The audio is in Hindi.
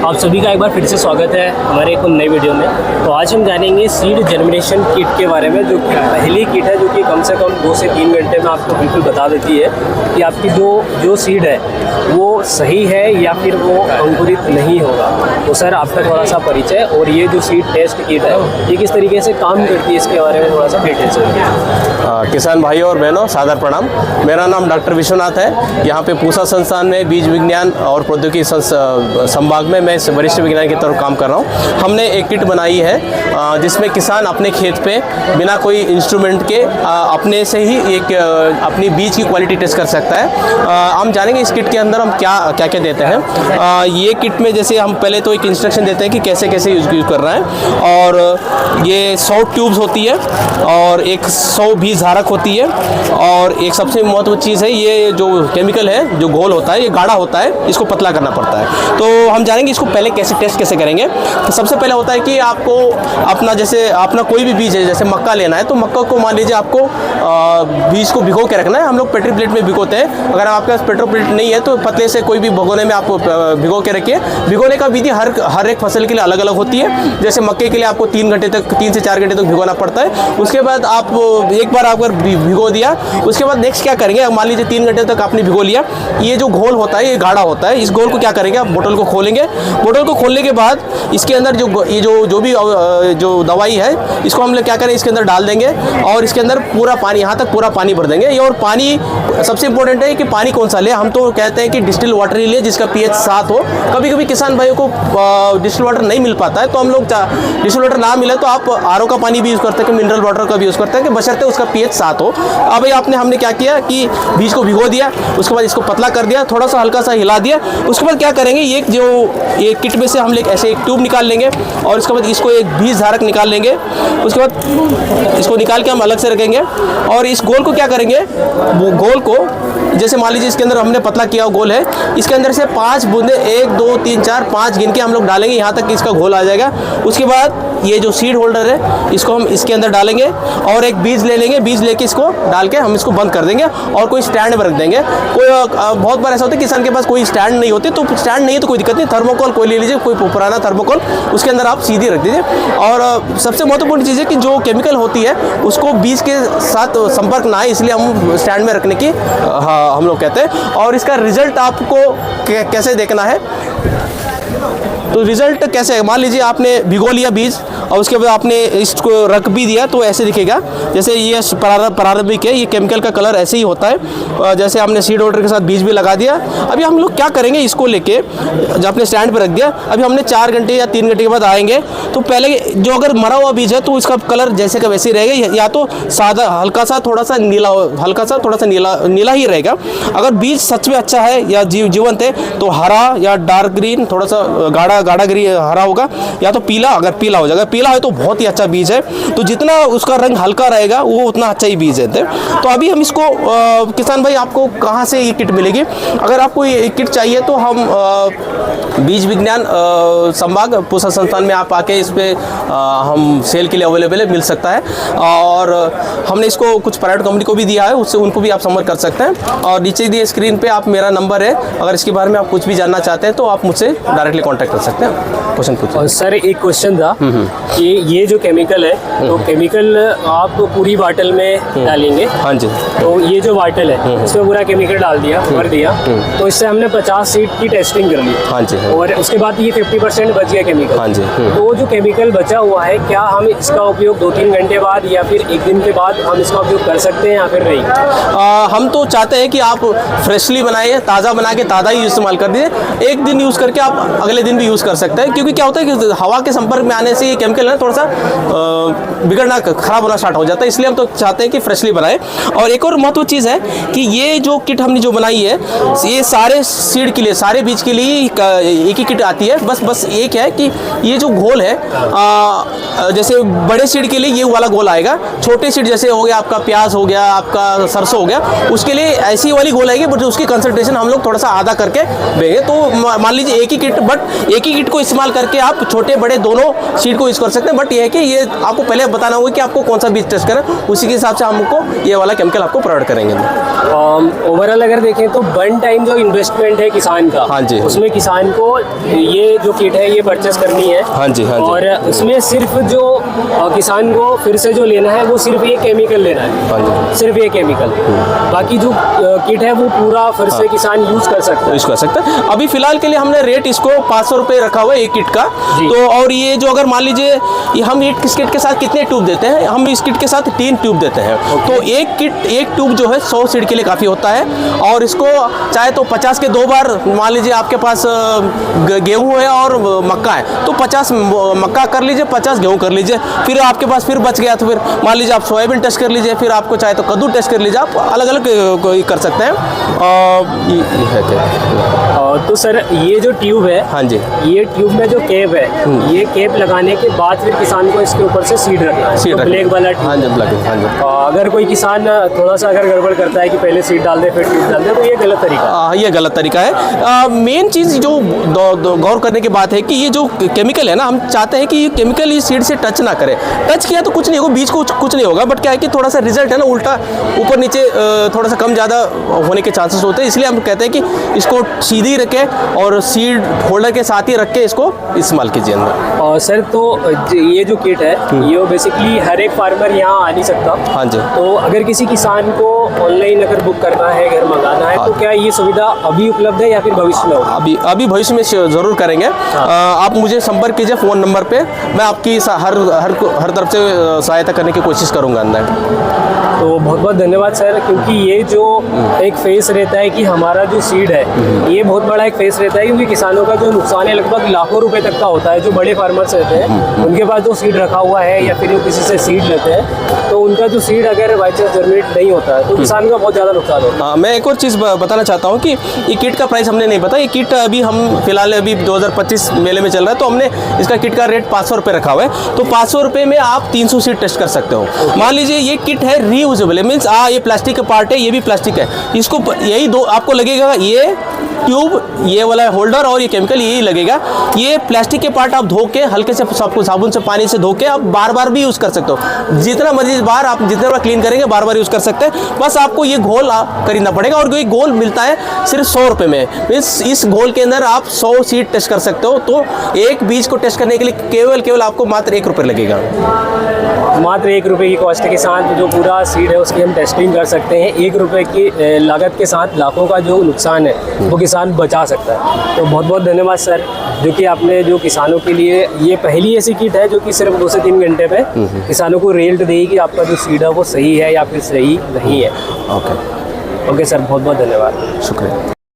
आप सभी का एक बार फिर से स्वागत है हमारे एक नई वीडियो में। तो आज हम जानेंगे सीड जर्मिनेशन किट के बारे में, जो पहली किट है जो कि कम से कम 2 से 3 घंटे में आपको बिल्कुल बता देती है कि आपकी जो सीड है वो सही है या फिर वो अंकुरित नहीं होगा। तो सर आपका थोड़ा सा परिचय और ये जो सीड टेस्ट किट है ये किस तरीके से काम करती है इसके बारे में थोड़ा सा डिटेल से। किसान भाइयों और बहनों, सादर प्रणाम। मेरा नाम डॉक्टर विश्वनाथ है। यहाँ पे पूसा संस्थान में बीज विज्ञान और प्रौद्योगिकी संभाग में मैं वरिष्ठ विज्ञानी की तरफ काम कर रहा हूँ। हमने एक किट बनाई है जिसमें किसान अपने खेत पे बिना कोई इंस्ट्रूमेंट के अपने से ही एक अपनी बीज की क्वालिटी टेस्ट कर सकता है। हम जानेंगे इस किट के अंदर हम क्या क्या देते हैं। ये किट में जैसे हम पहले तो एक इंस्ट्रक्शन देते हैं कि कैसे कैसे यूज़ करना है, और ये 100 ट्यूब्स होती है और एक 100 बीज धारक होती है, और एक सबसे महत्वपूर्ण चीज़ है ये जो केमिकल है, जो घोल होता है ये गाढ़ा होता है, इसको पतला करना पड़ता है। तो हम जानेंगे इसको पहले कैसे टेस्ट कैसे करेंगे। तो सबसे पहले होता है कि आपको अपना कोई भी बीज है, जैसे मक्का लेना है तो मक्का को मान लीजिए आपको बीज को भिगो के रखना है। हम लोग पेट्री प्लेट में भिगोते हैं। अगर आपके पास पेट्रो प्लेट नहीं है तो पतले से कोई भी भगोने में आप भिगो के रखिए। भिगोने का विधि हर एक फसल के लिए अलग अलग होती है। जैसे मक्के के लिए आपको 3 से 4 घंटे तक भिगोना पड़ता है। उसके बाद आप एक बार अगर भिगो दिया, उसके बाद नेक्स्ट क्या करेंगे, मान लीजिए 3 घंटे तक आपने भिगो लिया। ये जो घोल होता है ये गाढ़ा होता है। इस घोल को क्या करेंगे, आप बोतल को खोलेंगे। बोतल को खोलने के बाद इसके अंदर जो भी दवाई है इसको हम लोग क्या करें, इसके अंदर डाल देंगे और इसके अंदर पूरा पानी, यहाँ तक पूरा पानी भर देंगे। और पानी सबसे इंपॉर्टेंट है कि पानी कौन सा ले। हम तो कहते हैं कि डिस्टिल वाटर ही ले जिसका pH 7 हो। कभी कभी किसान भाइयों को डिस्टिल वाटर नहीं मिल पाता है, तो हम लोग डिस्टिल वाटर ना मिले तो आप RO का पानी भी यूज़ करते हैं, कि मिनरल वाटर का भी यूज़ करते हैं, कि बशर्ते उसका pH 7 हो। अब हमने क्या किया कि बीज को भिगो दिया, उसके बाद इसको पतला कर दिया, थोड़ा सा हल्का सा हिला दिया। उसके बाद क्या करेंगे, ये किट में से हम लोग ऐसे एक ट्यूब निकाल लेंगे और उसके बाद इसको एक बीज धारक निकाल लेंगे। उसके बाद इसको निकाल के हम अलग से रखेंगे और इस गोल को क्या करेंगे, वो गोल को जैसे मान लीजिए इसके अंदर हमने पतला किया गोल है, इसके अंदर से 5 बूंदे 1 2 3 4 5 गिन के हम लोग डालेंगे, यहाँ तक कि इसका घोल आ जाएगा। उसके बाद ये जो सीड होल्डर है इसको हम इसके अंदर डालेंगे और एक बीज ले लेंगे। बीज लेके इसको डाल के हम इसको बंद कर देंगे और कोई स्टैंड में रख देंगे। बहुत बार ऐसा होता है किसान के पास कोई स्टैंड नहीं होती, तो स्टैंड नहीं है तो कोई दिक्कत नहीं, थर्मोकोल कोई ले लीजिए, कोई पुराना थर्मोकोल, उसके अंदर आप सीधी रख दीजिए। और सबसे महत्वपूर्ण चीज़ है कि जो केमिकल होती है उसको बीज के साथ संपर्क ना आए, इसलिए हम स्टैंड में रखने की हम लोग कहते हैं। और इसका रिजल्ट आपको कैसे देखना है, तो रिजल्ट कैसे है, मान लीजिए आपने भिगो लिया बीज और उसके बाद आपने इसको रख भी दिया तो ऐसे दिखेगा। जैसे ये प्रारंभिक है, ये केमिकल का कलर ऐसे ही होता है। जैसे हमने सीड होल्डर के साथ बीज भी लगा दिया। अभी हम लोग क्या करेंगे, इसको लेके जब आपने स्टैंड पे रख दिया, अभी हमने 4 घंटे या 3 घंटे के बाद आएंगे तो पहले जो अगर मरा हुआ बीज है तो इसका कलर जैसे का वैसे ही रहेगा, या तो सादा हल्का सा थोड़ा सा नीला ही रहेगा। अगर बीज सच में अच्छा है या जीवंत है तो हरा या डार्क ग्रीन, थोड़ा सा गाढ़ा ग्रीन हरा होगा, या तो पीला। अगर पीला हो जाएगा, पीला है तो बहुत ही अच्छा बीज है। तो जितना उसका रंग हल्का रहेगा वो उतना अच्छा ही बीज है। तो अभी हम इसको किसान भाई आपको कहाँ से ये किट मिलेगी, अगर आपको ये किट चाहिए तो हम बीज विज्ञान संभाग पूसा संस्थान में आप आके इस पर हम सेल के लिए अवेलेबल है, मिल सकता है। और हमने इसको कुछ प्राइवेट कंपनी को भी दिया है, उससे उनको भी आप संपर्क कर सकते हैं। और नीचे दिए स्क्रीन पे आप मेरा नंबर है, अगर इसके बारे में आप कुछ भी जानना चाहते हैं तो आप मुझसे डायरेक्टली कॉन्टैक्ट कर सकते हैं, क्वेश्चन पूछिए। और सर एक क्वेश्चन था कि ये जो केमिकल है तो केमिकल आप पूरी बाटल में डालेंगे। हाँ जी। तो ये जो बाटल है इसमें पूरा केमिकल डाल दिया, भर दिया, तो इससे हमने 50 सीड की टेस्टिंग कर ली। हाँ जी। और उसके बाद ये 50% बच गया केमिकल। हाँ जी। तो वो जो केमिकल बचा हुआ है, क्या हम इसका उपयोग 2-3 घंटे बाद या फिर 1 दिन के बाद हम इसका उपयोग कर सकते हैं या फिर नहीं? हम तो चाहते हैं कि आप फ्रेशली बनाइए, ताज़ा बना के ताज़ा ही इस्तेमाल कर दीजिए। एक दिन यूज़ करके आप अगले दिन भी यूज़ कर सकते हैं, क्योंकि क्या होता है कि हवा के संपर्क में आने से ये केमिकल है थोड़ा सा बिगड़ना, खराब होना स्टार्ट हो जाता है। इसलिए हम तो चाहते हैं कि फ्रेशली बनाएं। और एक और महत्वपूर्ण चीज़ है कि ये जो किट हमने जो बनाई है ये सारे सीड के लिए, सारे बीज के लिए एक ही किट आती है। बस एक है कि ये जो घोल है, जैसे बड़े सीड के लिए ये वाला घोल आएगा, छोटे सीड जैसे हो गया आपका प्याज हो गया, आपका सरसों हो गया, उसके लिए ऐसी वाली घोल आएगी, बट उसकी कंसंट्रेशन हम लोग थोड़ा सा आधा करके देंगे। तो मान लीजिए एक ही किट किट को इस्तेमाल करके आप छोटे बड़े दोनों सीड को यूज़ कर सकते हैं। बट ये है कि ये आपको पहले बताना होगा कि आपको कौन सा बीज टेस्ट करना है, उसी के हिसाब से हमको ये वाला केमिकल आपको प्रोवाइड करेंगे। ओवरऑल अगर देखें तो वन टाइम जो इन्वेस्टमेंट है किसान का, हाँ जी, उसमें किसान को ये जो किट है ये परचेस करनी है। हाँ जी, हाँ जी। और उसमें सिर्फ जो किसान को फिर से जो लेना है वो सिर्फ ये केमिकल लेना है, हाँ जी, सिर्फ ये केमिकल। बाकी जो किट है वो पूरा फिर से किसान यूज़ कर सकता है। यूज़ कर सकते हैं। अभी फिलहाल के लिए हमने रेट इसको 500 रुपये रखा हुआ है एक किट का। तो और ये जो अगर मान लीजिए हम इस किट के साथ कितने ट्यूब देते हैं, हम इस किट के साथ 3 ट्यूब देते हैं। तो एक ट्यूब जो है 100 सीड के लिए काफ़ी होता है। और इसको चाहे तो 50 के 2 बार, मान लीजिए आपके पास गेहूँ है और मक्का है तो 50 मक्का कर लीजिए, 50 गेहूँ कर लीजिए। फिर आपके पास फिर बच गया तो फिर मान लीजिए आप सोयाबीन टेस्ट कर लीजिए, फिर आपको चाहे तो कद्दू टेस्ट कर लीजिए। आप अलग अलग कर सकते हैं। ये है क्या? तो सर ये जो ट्यूब है, हाँ जी, ये ट्यूब में जो कैप है, ये कैप लगाने के बाद फिर किसान को इसके ऊपर से सीड रखना है, सीड तो ब्लैक वाला ट्यूब। हाँ जी, ब्लैक, हाँ जी। अगर कोई किसान थोड़ा सा अगर गड़बड़ करता है कि पहले सीड डाल दे फिर ट्यूब डाल दे, तो ये गलत तरीका है। ये गलत तरीका है। मेन चीज़ जो गौर करने की बात है कि ये जो केमिकल है ना, हम चाहते हैं कि ये केमिकल ये सीड से टच ना करे। टच किया तो कुछ नहीं होगा, बीज को कुछ नहीं होगा। बट क्या है कि थोड़ा सा रिजल्ट है ना उल्टा ऊपर नीचे थोड़ा सा कम ज़्यादा होने के चांसेस होते हैं। इसलिए हम कहते हैं कि इसको सीधी रखें और सीड होल्डर के साथ ही रख के इसको इस्तेमाल कीजिए अंदर। और सर तो ये जो किट है ये बेसिकली हर एक फार्मर यहाँ आ नहीं सकता। हाँ जी। तो अगर किसी किसान को ऑनलाइन अगर बुक करना है, घर मंगाना है, तो क्या ये सुविधा अभी उपलब्ध है या फिर भविष्य में होगी? अभी भविष्य में ज़रूर करेंगे। आप मुझे संपर्क कीजिए फ़ोन नंबर पे, मैं आपकी हर तरफ से सहायता करने की कोशिश करूँगा अंदर। तो बहुत बहुत धन्यवाद सर, क्योंकि ये जो एक फेस रहता है कि हमारा जो सीड है ये बहुत बड़ा एक फेस रहता है, क्योंकि किसानों का जो नुकसान है लगभग लाखों रुपए तक का होता है। जो बड़े फार्मर्स रहते हैं उनके पास जो सीड रखा हुआ है या फिर वो किसी से सीड लेते हैं, तो उनका जो सीड अगर बाई चांस जर्मिनेट नहीं होता है तो किसान का बहुत ज़्यादा नुकसान होता है। मैं एक और चीज़ बताना चाहता हूँ कि ये किट का प्राइस हमने नहीं बताया। ये किट अभी हम फिलहाल अभी 2025 मेले में चल रहा है, तो हमने इसका किट का रेट 500 रुपये रखा हुआ है। तो 500 रुपये में आप 300 सीड टेस्ट कर सकते हो। मान लीजिए ये किट है रीयूजेबल, मीन्स ये प्लास्टिक का पार्ट है, ये भी प्लास्टिक है। इसको यही दो आपको लगेगा, ये ट्यूब, ये वाला होल्डर और ये केमिकल यही लगेगा। ये प्लास्टिक के पार्ट आप धो के हल्के से सबको साबुन से पानी से धो के आप बार बार भी यूज़ कर सकते हो। जितना मर्जी बार आप जितने बार क्लीन करेंगे बार बार यूज़ कर सकते हैं। बस आपको ये घोल खरीदना पड़ेगा और ये घोल मिलता है सिर्फ 100 रुपये में। इस घोल के अंदर आप 100 सीड टेस्ट कर सकते हो। तो एक बीज को टेस्ट करने के लिए केवल आपको मात्र 1 रुपये लगेगा। मात्र 1 रुपये की कॉस्ट के साथ जो पूरा सीड है उसकी हम टेस्टिंग कर सकते हैं। 1 रुपये की लागत के साथ लाखों का जो नुकसान है वो किसान बचा सकता है। तो बहुत बहुत धन्यवाद सर, जो कि आपने जो किसानों के लिए ये पहली ऐसी किट है जो कि सिर्फ 2 से 3 घंटे पे किसानों को रिजल्ट देगी कि आपका जो सीड है वो सही है या फिर सही नहीं है। ओके सर, बहुत बहुत धन्यवाद। शुक्रिया।